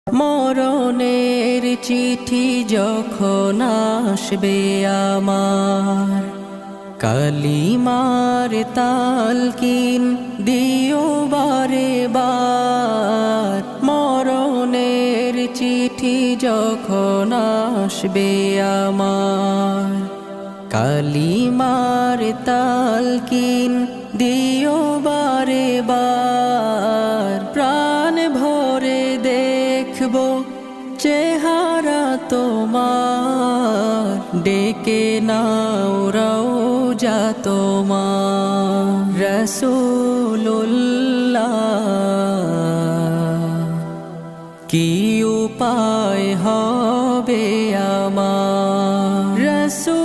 মরণের চিঠি যখন আসবে আমার, কালিমার তালকিন দিও বারে বার। মরণের চিঠি যখন আসবে আমার, কালিমার তালকিন দিও বারে বার। প্রাণ ভরে দেখব চেহারা তোমার, ডেকে নাও রওজা তোমার। রাসূলুল্লাহ কি উপায় হবে আমার, রাসূল